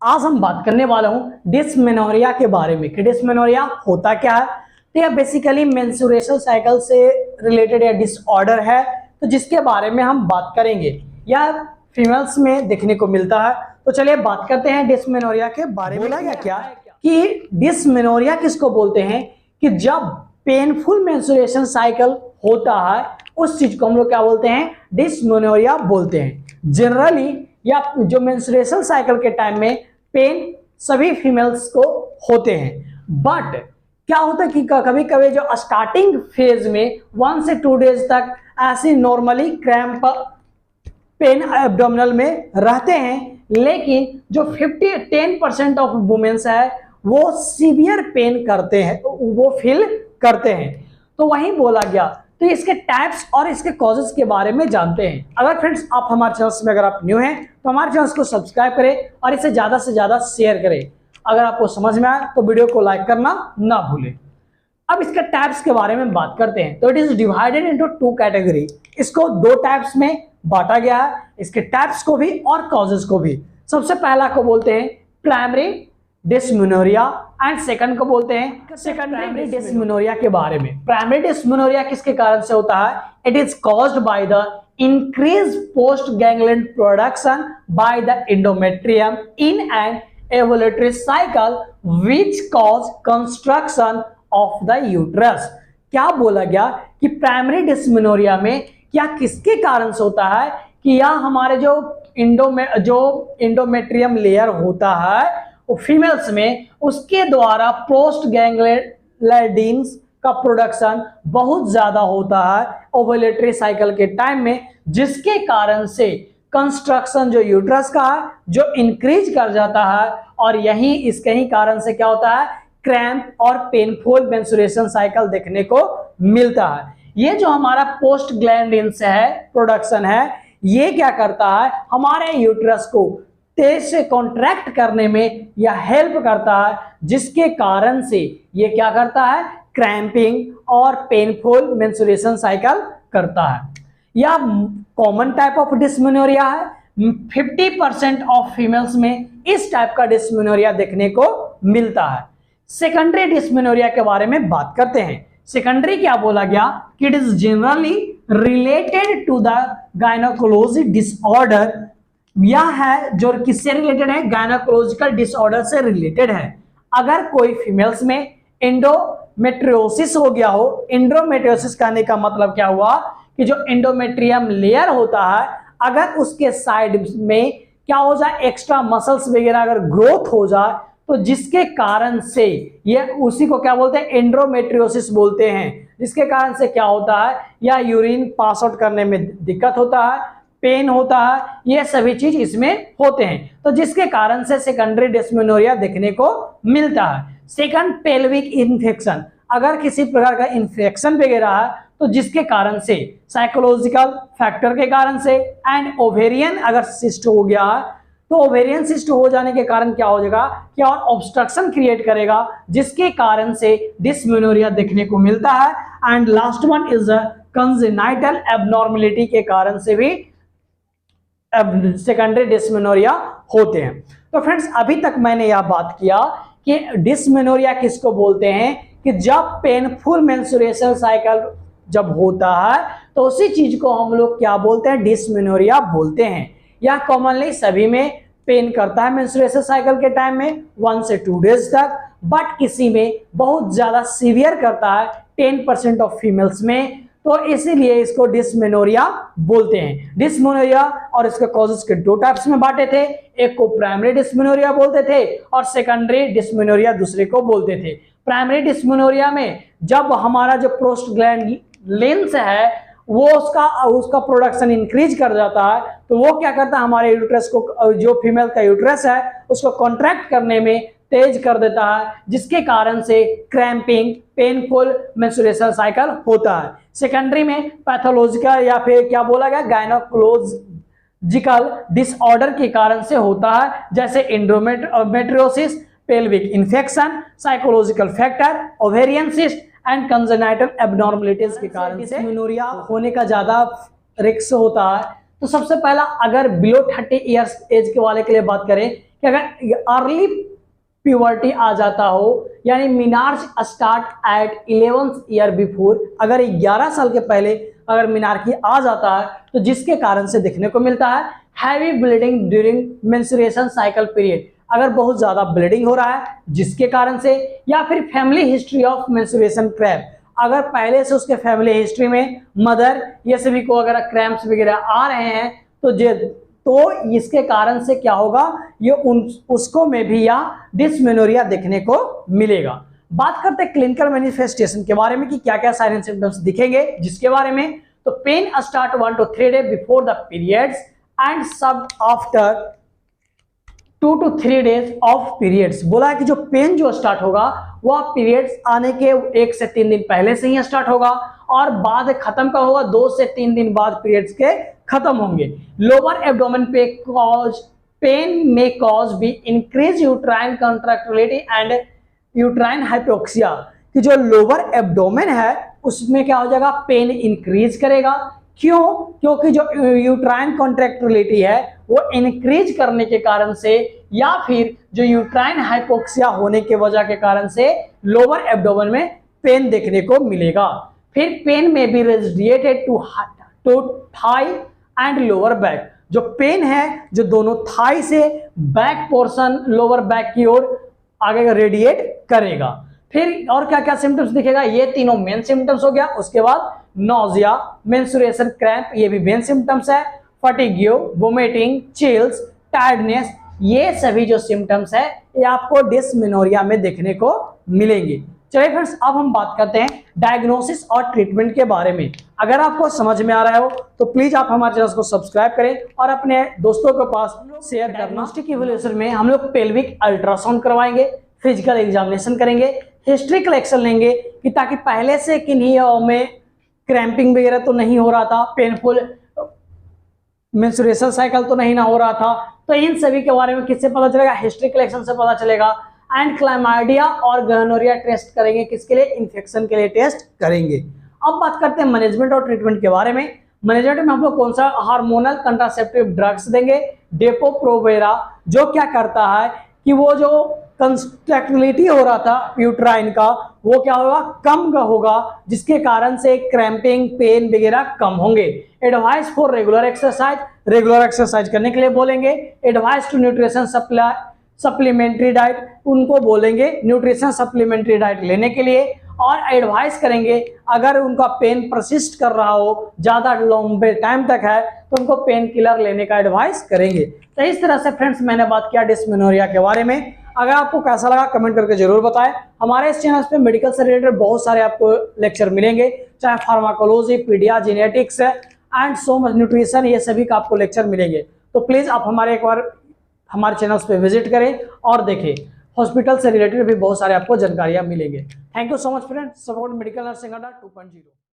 आज हम बात करने वाला हूं डिस्मेनोरिया के बारे में कि डिस्मेनोरिया होता क्या है। तो यह बेसिकली मेंस्ट्रुएशन साइकिल से रिलेटेड या डिसऑर्डर है, तो जिसके बारे में हम बात करेंगे। यह फीमेल्स में देखने को मिलता है। तो चलिए बात करते हैं डिस्मेनोरिया के बारे में। बोला गया क्या कि डिस्मेनोरिया किसको बोलते हैं कि जब पेनफुल मेंस्ट्रुएशन साइकिल होता है उस चीज को हम लोग क्या बोलते हैं, डिस्मेनोरिया बोलते हैं। जनरली या जो मेंस्ट्रुएशन साइकिल के टाइम में पेन सभी फीमेल्स को होते हैं, बट क्या होता है कि कभी कभी जो स्टार्टिंग फेज में 1 से 2 डेज तक ऐसे नॉर्मली क्रैम्प पेन एब्डोमिनल में रहते हैं, लेकिन जो 10% ऑफ वुमेन्स है वो सीवियर पेन करते हैं, वो फील करते हैं। तो वहीं बोला गया, तो इसके टाइप्स और इसके कॉजेस के बारे में जानते हैं। अगर फ्रेंड्स आप हमारे चैनल में अगर आप न्यू हैं तो हमारे चैनल को सब्सक्राइब करें और इसे ज्यादा से ज्यादा शेयर करें। अगर आपको समझ में आए तो वीडियो को लाइक करना ना भूलें। अब इसके टाइप्स के बारे में बात करते हैं। तो it is divided into 2 category. इसको 2 टाइप्स में बांटा गया है, इसके टाइप्स को भी और कॉजेस को भी। सबसे पहला को बोलते हैं प्राइमरी डिस्मेनोरिया एंड सेकंड को बोलते हैं सेकेंडरी डिस्मेनोरिया के बारे में। प्राइमरी डिस्मेनोरिया किसके कारण से होता है? It is caused by the increase post ganglion production by the endometrium in an ovulatory cycle which cause construction of the uterus. क्या बोला गया कि प्राइमरी डिस्मेनोरिया में क्या किसके कारण से होता है कि यह हमारे जो इंडोमेट्रियम लेयर होता है फीमेल्स में, उसके द्वारा पोस्ट गैंग्लियडिन्स का प्रोडक्शन बहुत ज्यादा होता है ओव्यूलेटरी साइकिल के टाइम में, जिसके कारण से कंस्ट्रक्शन जो यूट्रस का है जो इंक्रीज कर जाता है। और यही इसके ही कारण से क्या होता है, क्रैम्प और पेनफुल मेंस्ट्रुएशन साइकिल देखने को मिलता है। ये जो हमारा पोस्ट ग्लैंडिन्स है प्रोडक्शन है, ये क्या करता है, हमारे यूट्रस को तेज से कॉन्ट्रैक्ट करने में यह हेल्प करता है, जिसके कारण से ये क्या करता है, क्रैम्पिंग और पेनफुल मेंस्ट्रुएशन साइकिल करता है। यह कॉमन टाइप ऑफ डिस्मेनोरिया है। 50% ऑफ फीमेल्स में इस टाइप का डिस्मेनोरिया देखने को मिलता है। सेकेंडरी डिस्मेनोरिया के बारे में बात करते हैं। सेकेंडरी क्या बोला गया कि it is generally related to the gynaecology disorder. यह है जो किससे रिलेटेड है, गायनोकोलॉजिकल डिसऑर्डर से रिलेटेड है। अगर कोई फीमेल्स में एंडोमेट्रियोसिस हो गया हो, एंडोमेट्रियोसिस कहने का मतलब क्या हुआ कि जो एंडोमेट्रियम लेयर होता है अगर उसके साइड में क्या हो जाए, एक्स्ट्रा मसल्स वगैरह अगर ग्रोथ हो जाए, तो जिसके कारण से ये उसी को क्या बोलते हैं, एंडोमेट्रियोसिस बोलते हैं। जिसके कारण से क्या होता है, या यूरिन पास आउट करने में दिक्कत होता है, पेन होता है, ये सभी चीज इसमें होते हैं। तो जिसके कारण से सेकेंडरी डिस्मेनोरिया देखने को मिलता है। Second, pelvic infection. अगर किसी प्रकार का इन्फेक्शन वगैरह है तो जिसके कारण से साइकोलॉजिकल फैक्टर के कारण से, एंड ओवेरियन अगर सिस्ट हो गया है तो ओवेरियन सिस्ट हो जाने के कारण क्या हो जाएगा, क्या और ऑब्स्ट्रक्शन क्रिएट करेगा, जिसके कारण से डिस्मेनोरिया देखने को मिलता है। And last one is congenital abnormality के कारण से भी सेकेंडरी डिस्मेनोरिया होते हैं। तो फ्रेंड्स अभी तक मैंने यह बात किया कि डिस्मेनोरिया किसको बोलते हैं कि जब पेनफुल मेंस्ट्रुएशन साइकिल जब होता है तो उसी चीज को हम लोग क्या बोलते हैं, डिस्मेनोरिया बोलते हैं। यह कॉमनली सभी में पेन करता है मेंस्ट्रुएशन साइकिल के टाइम में 1 से 2 डेज तक, बट किसी में बहुत ज्यादा सीवियर करता है 10% ऑफ फीमेल्स में, तो इसीलिए इसको डिस्मेनोरिया बोलते हैं। डिस्मेनोरिया और इसके कॉजेस के 2 टाइप्स में बांटे थे। एक को प्राइमरी डिस्मेनोरिया बोलते थे और सेकेंडरी डिस्मेनोरिया दूसरे को बोलते थे। प्राइमरी डिस्मेनोरिया में जब हमारा जो प्रोस्टाग्लैंडिन्स है वो उसका प्रोडक्शन इंक्रीज कर जाता है, तो वो क्या करता है, हमारे यूट्रस को, जो फीमेल का यूट्रस है उसको कॉन्ट्रैक्ट करने में तेज कर देता है, जिसके कारण से क्रैम्पिंग पेनफुल मेंस्ट्रुएशन साइकिल होता है। सेकेंडरी में पैथोलॉजिकल या फिर क्या बोला गया, गायनोकोलॉजिकल डिसऑर्डर के कारण से होता है, जैसे endometriosis, pelvic infection, psychological factor, ovarian cyst and congenital abnormalities के कारण से डिस्मेनोरिया होने का ज्यादा रिस्क होता है। तो सबसे पहला अगर बिलो 30 इयर्स एज के वाले के लिए बात करें कि अगर अर्ली प्यूबर्टी आ जाता हो, यानी menarche start at 11th year before, अगर 11 साल के पहले अगर मीनार्की आ जाता है तो जिसके कारण से देखने को मिलता है heavy bleeding during menstruation cycle period, अगर बहुत ज्यादा ब्लीडिंग हो रहा है जिसके कारण से, या फिर family history of menstruation cramp, अगर पहले से उसके फैमिली हिस्ट्री में मदर ये सभी को अगर क्रैम्प्स वगैरह आ रहे हैं तो इसके कारण से क्या होगा, ये उसको में भी या डिस्मेनोरिया देखने को मिलेगा। बात करते हैं क्लिनिकल मैनिफेस्टेशन के बारे में कि क्या क्या साइन एंड सिम्टम्स दिखेंगे जिसके बारे में, तो pain start 1 to 3 days before the periods and सब after 2 to 3 days of periods. बोला है कि जो पेन जो स्टार्ट होगा वह पीरियड्स आने के 1 से 3 दिन पहले से ही स्टार्ट होगा और बाद खत्म का होगा 2 से 3 दिन बाद पीरियड्स के खत्म होंगे। लोअर एब्डोमेन पे पेन में कॉज भी increase uterine contractility and uterine hypoxia, कि जो लोअर एब्डोमेन है उसमें क्या हो जाएगा, पेन इंक्रीज करेगा। क्यों? क्योंकि जो यूट्राइन कॉन्ट्रैक्टिलिटी है वो इंक्रीज करने के कारण से, या फिर जो यूट्राइन हाइपोक्सिया होने के वजह के कारण से लोअर एब्डोमेन में पेन देखने को मिलेगा। फिर पेन में भी radiated to thigh and lower back, जो पेन है जो दोनों थाई से बैक पोर्शन लोअर बैक की ओर आगे रेडिएट करेगा। फिर और क्या क्या सिम्टम्स दिखेगा, ये तीनों मेन सिम्टम्स हो गया। उसके बाद नोजिया, मेंस्ट्रुएशन क्रैम्प, ये भी मेन सिम्टम्स है। फटीग्यू, वोमिटिंग, चिल्स, टायर्डनेस, ये सभी जो सिम्टम्स है ये आपको डिस्मेनोरिया में देखने को मिलेंगे। चलिए फ्रेंड्स, अब हम बात करते हैं डायग्नोसिस और ट्रीटमेंट के बारे में। अगर आपको समझ में आ रहा हो तो प्लीज आप हमारे चैनल को सब्सक्राइब करें और अपने दोस्तों के पास शेयर करना। डायग्नोस्टिक इवैल्यूएशन में हम लोग पेल्विक अल्ट्रासाउंड करवाएंगे, फिजिकल एग्जामिनेशन करेंगे, हिस्ट्री कलेक्शन लेंगे कि ताकि पहले से किन्हीं में क्रैम्पिंग वगैरह तो नहीं हो रहा था, पेनफुल मेंस्ट्रुएशन साइकिल तो नहीं ना हो रहा था, तो इन सभी के बारे में किससे पता चलेगा, हिस्ट्री कलेक्शन से पता चलेगा। एंड क्लामाइडिया और गोनोरिया टेस्ट करेंगे, किसके लिए, इन्फेक्शन के लिए टेस्ट करेंगे। अब बात करते हैं मैनेजमेंट और ट्रीटमेंट के बारे में। मैनेजमेंट में हम लोग कौन सा हार्मोनल कंट्रासेप्टिव ड्रग्स देंगे, डेपो प्रोवेरा, जो क्या करता है कि वो जो कंस्ट्रक्टिलिटी हो रहा था यूट्राइन का वो क्या होगा, कम का होगा, जिसके कारण से क्रैम्पिंग पेन वगैरह कम होंगे। एडवाइस फॉर रेगुलर एक्सरसाइज करने के लिए बोलेंगे। Advice to nutrition supplementary diet, उनको बोलेंगे न्यूट्रिशन सप्लीमेंट्री डाइट लेने के लिए। और एडवाइस करेंगे अगर उनका पेन परसिस्ट कर रहा हो, ज्यादा लंबे टाइम तक है, तो उनको पेन किलर लेने का एडवाइस करेंगे। तो इस तरह से फ्रेंड्स मैंने बात किया डिस्मेनोरिया के बारे में। अगर आपको कैसा लगा कमेंट करके जरूर बताएं। हमारे इस चैनल पे मेडिकल से रिलेटेड बहुत सारे आपको लेक्चर मिलेंगे, चाहे pharmacology, paedia, genetics and so much nutrition, ये सभी का आपको लेक्चर मिलेंगे। तो प्लीज आप एक बार हमारे चैनल्स पे विजिट करें और देखें, हॉस्पिटल से रिलेटेड भी बहुत सारे आपको जानकारियां मिलेंगे। Thank you so much friends, support medical nursing अड्डा 2.0।